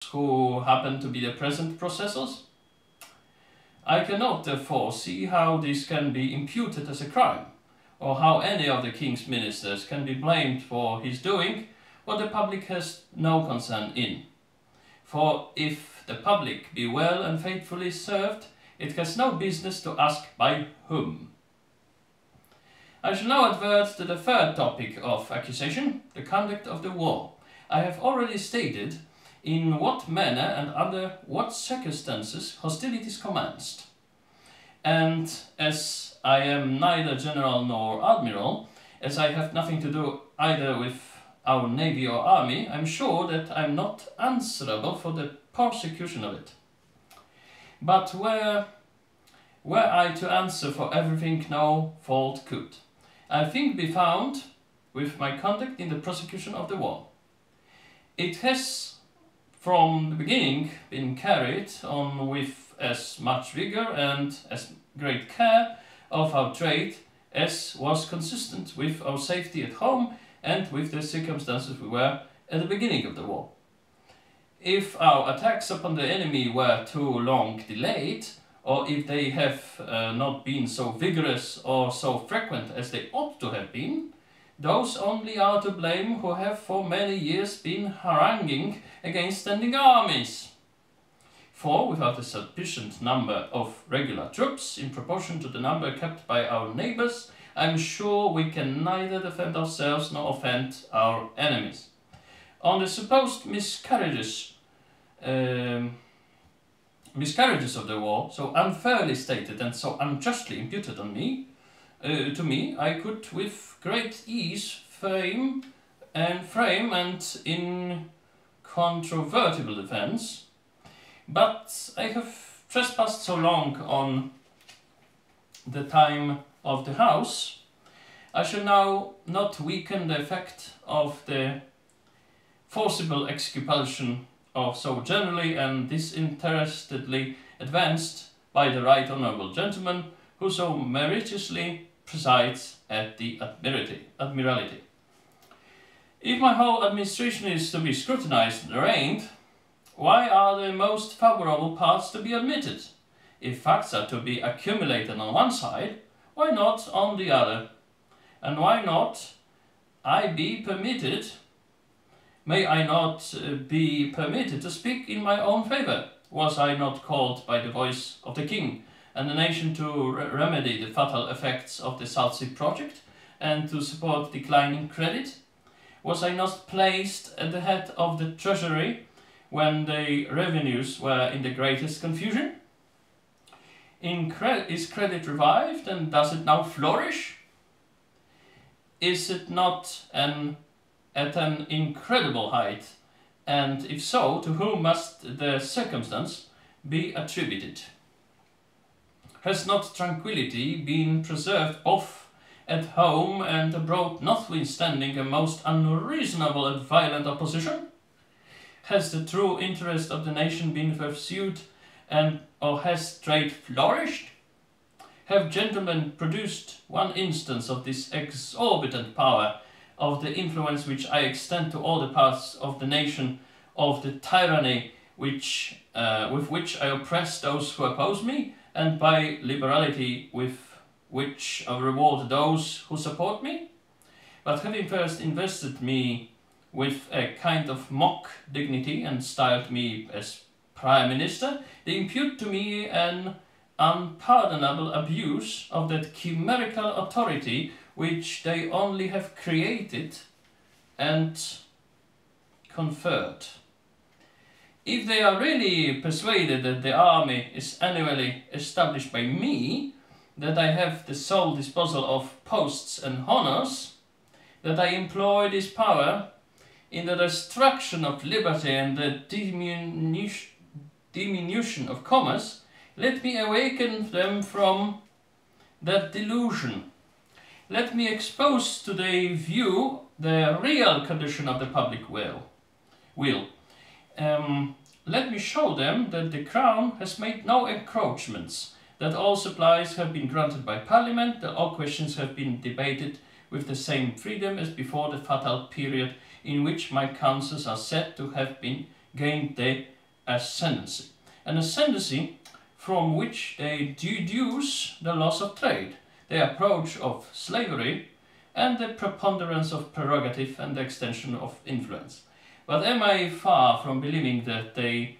who happen to be the present processors. I cannot therefore see how this can be imputed as a crime, or how any of the king's ministers can be blamed for his doing what the public has no concern in. For if the public be well and faithfully served, it has no business to ask by whom. I shall now advert to the third topic of accusation, the conduct of the war. I have already stated in what manner and under what circumstances hostilities commenced. And as I am neither general nor admiral, as I have nothing to do either with our navy or army, I am sure that I am not answerable for the prosecution of it. But were I to answer for everything, no fault could, I think, be found with my conduct in the prosecution of the war. It has from the beginning been carried on with as much vigor and as great care of our trade as was consistent with our safety at home and with the circumstances we were at the beginning of the war. If our attacks upon the enemy were too long delayed, or if they have not been so vigorous or so frequent as they ought to have been, those only are to blame who have for many years been haranguing against standing armies. For without a sufficient number of regular troops in proportion to the number kept by our neighbours, I am sure we can neither defend ourselves nor offend our enemies. On the supposed miscarriages of the war, so unfairly stated and so unjustly imputed on me, to me, I could with great ease frame an incontrovertible defence, but I have trespassed so long on the time of the House, I shall now not weaken the effect of the forcible exculpation of so generally and disinterestedly advanced by the right honourable gentleman who so meritoriously presides at the Admiralty. If my whole administration is to be scrutinized and arraigned, why are the most favourable parts to be admitted? If facts are to be accumulated on one side, why not on the other? And why not I be permitted, may I not be permitted to speak in my own favour? Was I not called by the voice of the King and the nation to remedy the fatal effects of the South Sea project and to support declining credit? Was I not placed at the head of the Treasury when the revenues were in the greatest confusion? Is credit revived, and does it now flourish? Is it not at an incredible height, and if so, to whom must the circumstance be attributed? Has not tranquillity been preserved both at home and abroad, notwithstanding a most unreasonable and violent opposition? Has the true interest of the nation been pursued, or has trade flourished? Have gentlemen produced one instance of this exorbitant power, of the influence which I extend to all the parts of the nation, of the tyranny with which I oppress those who oppose me, and by liberality with which I reward those who support me? But having first invested me with a kind of mock dignity and styled me as Prime Minister, they impute to me an unpardonable abuse of that chimerical authority which they only have created and conferred. If they are really persuaded that the army is annually established by me, that I have the sole disposal of posts and honours, that I employ this power in the destruction of liberty and the diminution of commerce, let me awaken them from that delusion. Let me expose to their view the real condition of the public will. Let me show them that the Crown has made no encroachments, that all supplies have been granted by Parliament, that all questions have been debated with the same freedom as before the fatal period in which my counsels are said to have been gained the ascendancy. An ascendancy from which they deduce the loss of trade, the approach of slavery, and the preponderance of prerogative and the extension of influence. But am I far from believing that they